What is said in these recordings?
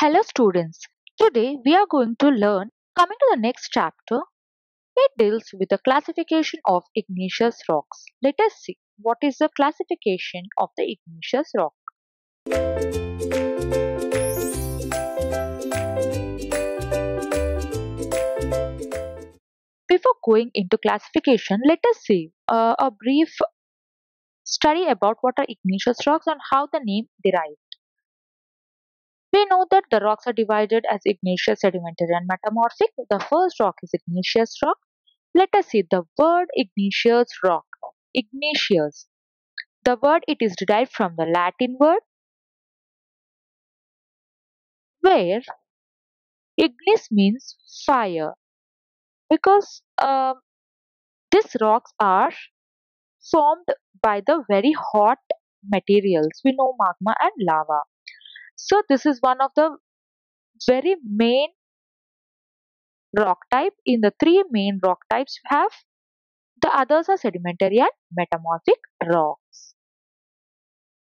Hello students, today we are going to learn, coming to the next chapter, it deals with the classification of igneous rocks. Let us see what is the classification of the igneous rock. Before going into classification, let us see a brief study about what are igneous rocks and how the name derived. We know that the rocks are divided as igneous, sedimentary and metamorphic. The first rock is igneous rock. Let us see the word igneous rock. Igneous. The word it is derived from the Latin word where ignis means fire because these rocks are formed by the very hot materials. We know magma and lava. So this is one of the very main rock type. In the three main rock types we have, the others are sedimentary and metamorphic rocks.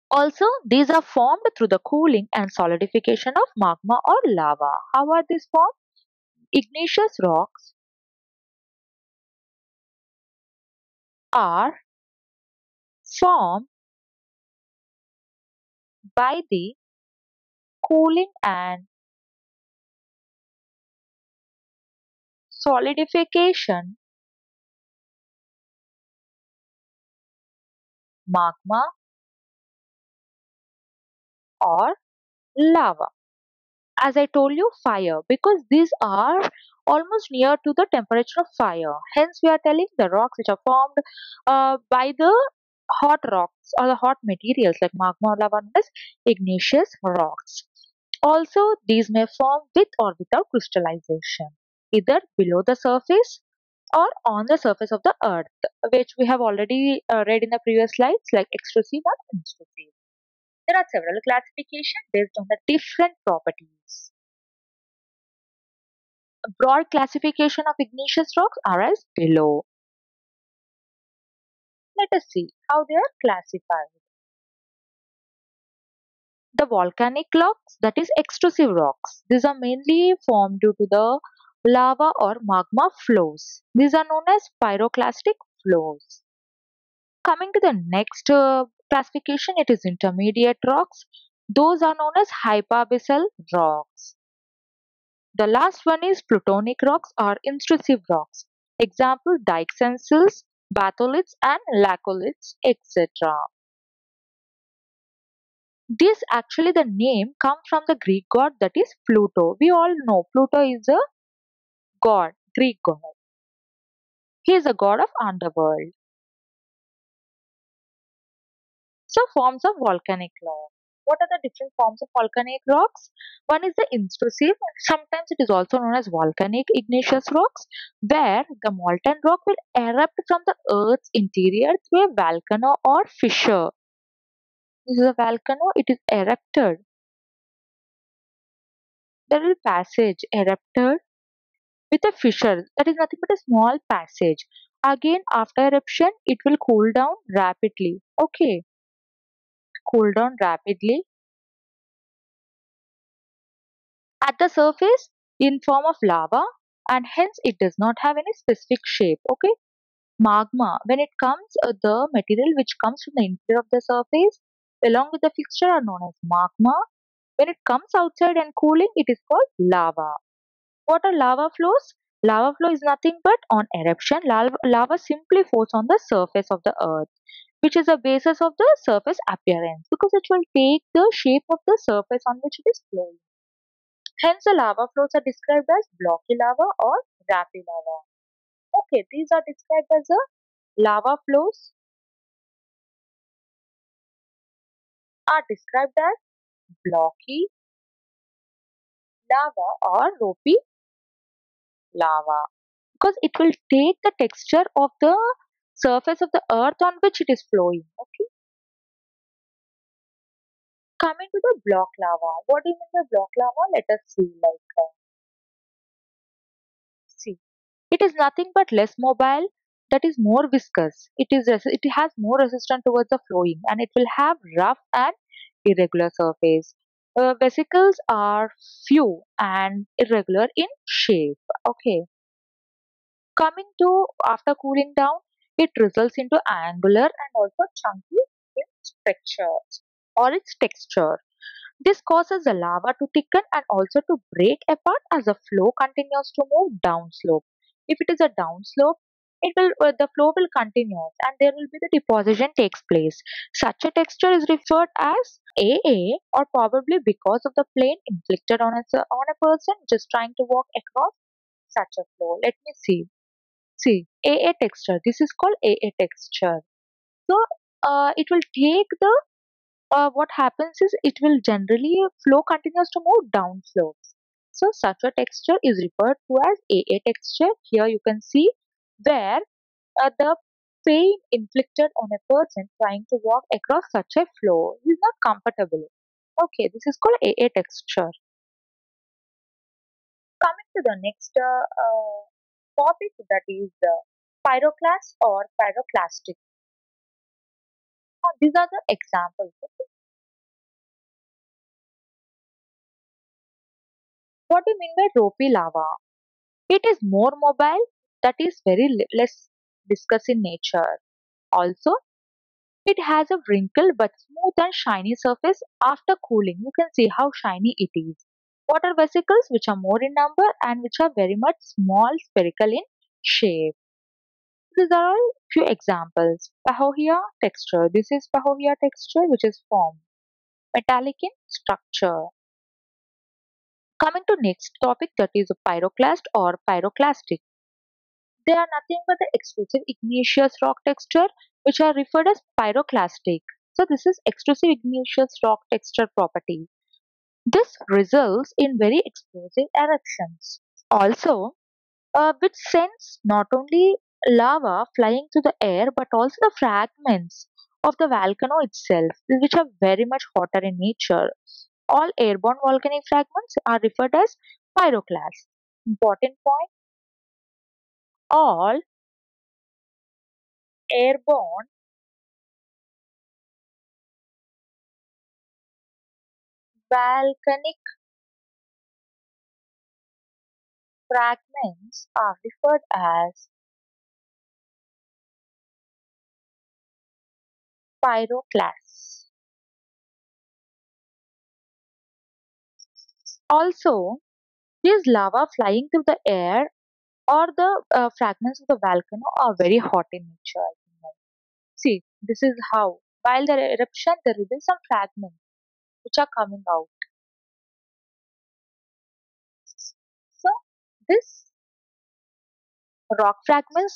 Also, these are formed through the cooling and solidification of magma or lava. How are these formed? Igneous rocks are formed by the cooling and solidification magma or lava. As I told you, fire, because these are almost near to the temperature of fire. Hence, we are telling the rocks which are formed by the hot rocks or the hot materials like magma or lava known as igneous rocks. Also, these may form with or without crystallization, either below the surface or on the surface of the earth, which we have already read in the previous slides, like extrusive and intrusive. There are several classifications based on the different properties. A broad classification of igneous rocks are as below. Let us see how they are classified. The volcanic rocks, that is extrusive rocks. These are mainly formed due to the lava or magma flows. These are known as pyroclastic flows. Coming to the next classification, it is intermediate rocks. Those are known as hypabyssal rocks. The last one is plutonic rocks or intrusive rocks. Example, dikesensils, batholiths and laccoliths, etc. This actually the name comes from the Greek god that is Pluto. We all know Pluto is a god, Greek god. He is a god of underworld. So forms of volcanic rock. What are the different forms of volcanic rocks? One is the intrusive. Sometimes it is also known as volcanic igneous rocks, where the molten rock will erupt from the earth's interior through a volcano or fissure. This is a volcano, it is erupted. There is passage erupted with a fissure, that is nothing but a small passage. Again, after eruption, it will cool down rapidly. Okay, cool down rapidly at the surface in form of lava, and hence it does not have any specific shape. Okay, magma, when it comes, the material which comes from the interior of the surface along with the fixture are known as magma. When it comes outside and cooling, it is called lava. What are lava flows? Lava flow is nothing but on eruption, lava simply flows on the surface of the earth, which is the basis of the surface appearance because it will take the shape of the surface on which it is flowing. Hence, the lava flows are described as blocky lava or rapid lava. Okay, these are described as the lava flows are described as blocky lava or ropey lava because it will take the texture of the surface of the earth on which it is flowing. Okay, coming to the block lava. What do you mean by block lava? Let us see. See, it is nothing but less mobile. That is more viscous. It has more resistance towards the flowing, and it will have rough and irregular surface. Vesicles are few and irregular in shape. Okay. Coming to after cooling down, it results into angular and also chunky in structures or its texture. This causes the lava to thicken and also to break apart as the flow continues to move downslope. If it is a downslope, it will the flow will continue and there will be the deposition takes place. Such a texture is referred as AA, or probably because of the plane inflicted on a person just trying to walk across such a flow. Let me see. See, AA texture. This is called AA texture. So it will take the what happens is it will generally flow continues to move down slopes. So such a texture is referred to as AA texture. Here you can see where the pain inflicted on a person trying to walk across such a floor is not comfortable. Okay, this is called AA texture. Coming to the next topic, that is pyroclast or pyroclastic. These are the examples. What do you mean by ropey lava? It is more mobile, that is very less viscous in nature. Also, it has a wrinkled but smooth and shiny surface. After cooling, you can see how shiny it is. Water vesicles, which are more in number and which are very much small, spherical in shape. These are all few examples. Pahohia texture. This is Pahohia texture, which is formed. Metallic in structure. Coming to next topic, that is pyroclast or pyroclastic. They are nothing but the exclusive igneous rock texture, which are referred as pyroclastic. So this is exclusive igneous rock texture property. This results in very explosive eruptions. Also, which sends not only lava flying through the air but also the fragments of the volcano itself, which are very much hotter in nature. All airborne volcanic fragments are referred as pyroclasts. Important point, all airborne volcanic fragments are referred as pyroclasts. Also, these lava flying through the air or the fragments of the volcano are very hot in nature. See, this is how. While the eruption, there will be some fragments which are coming out. So, this rock fragments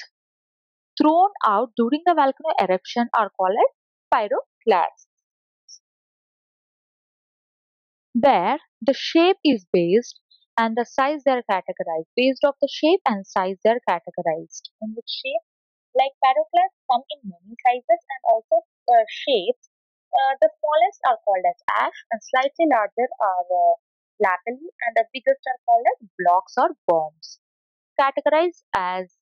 thrown out during the volcano eruption are called as pyroclasts. There, the shape is based and the size they are categorized. Based of the shape and size they are categorized. In which shape, like pyroclasts come in many sizes and also shapes. The smallest are called as ash and slightly larger are lapilli and the biggest are called as blocks or bombs. Categorized as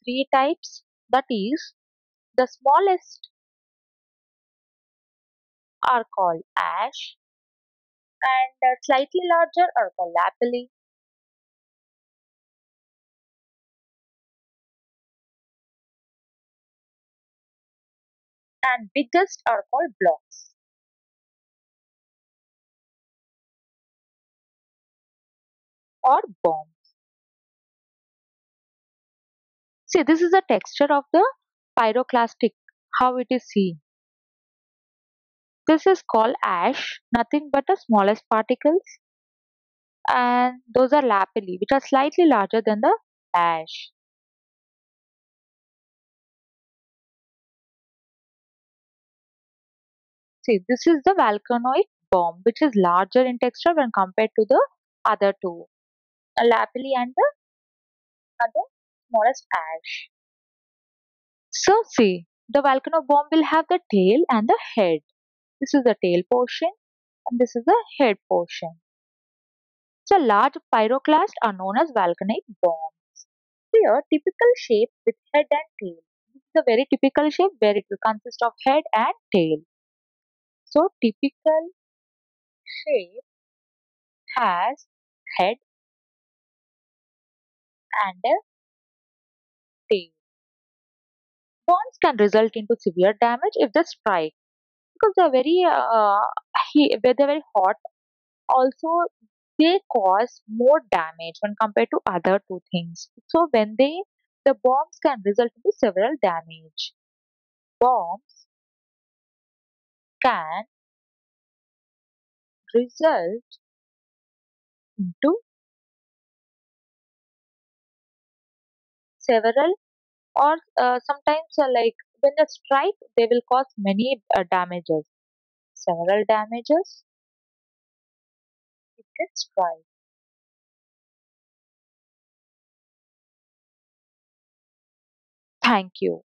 three types, that is, the smallest are called ash and slightly larger are called lapilli and biggest are called blocks or bombs. See, this is the texture of the pyroclastic, how it is seen. This is called ash, nothing but the smallest particles, and those are lapilli, which are slightly larger than the ash. See, this is the volcanoic bomb, which is larger in texture when compared to the other two, a lapilli and the other smallest ash. So, see, the volcano bomb will have the tail and the head. This is the tail portion, and this is the head portion. So, large pyroclasts are known as volcanic bombs. Here, typical shape with head and tail. This is a very typical shape where it will consist of head and tail. So, typical shape has head and a tail. Bombs can result into severe damage if they strike because they're very hot. Also, they cause more damage when compared to other two things. So the bombs can result into several damage. Bombs can result into several or sometimes like when they strike they will cause many damages, several damages it can strike. Thank you.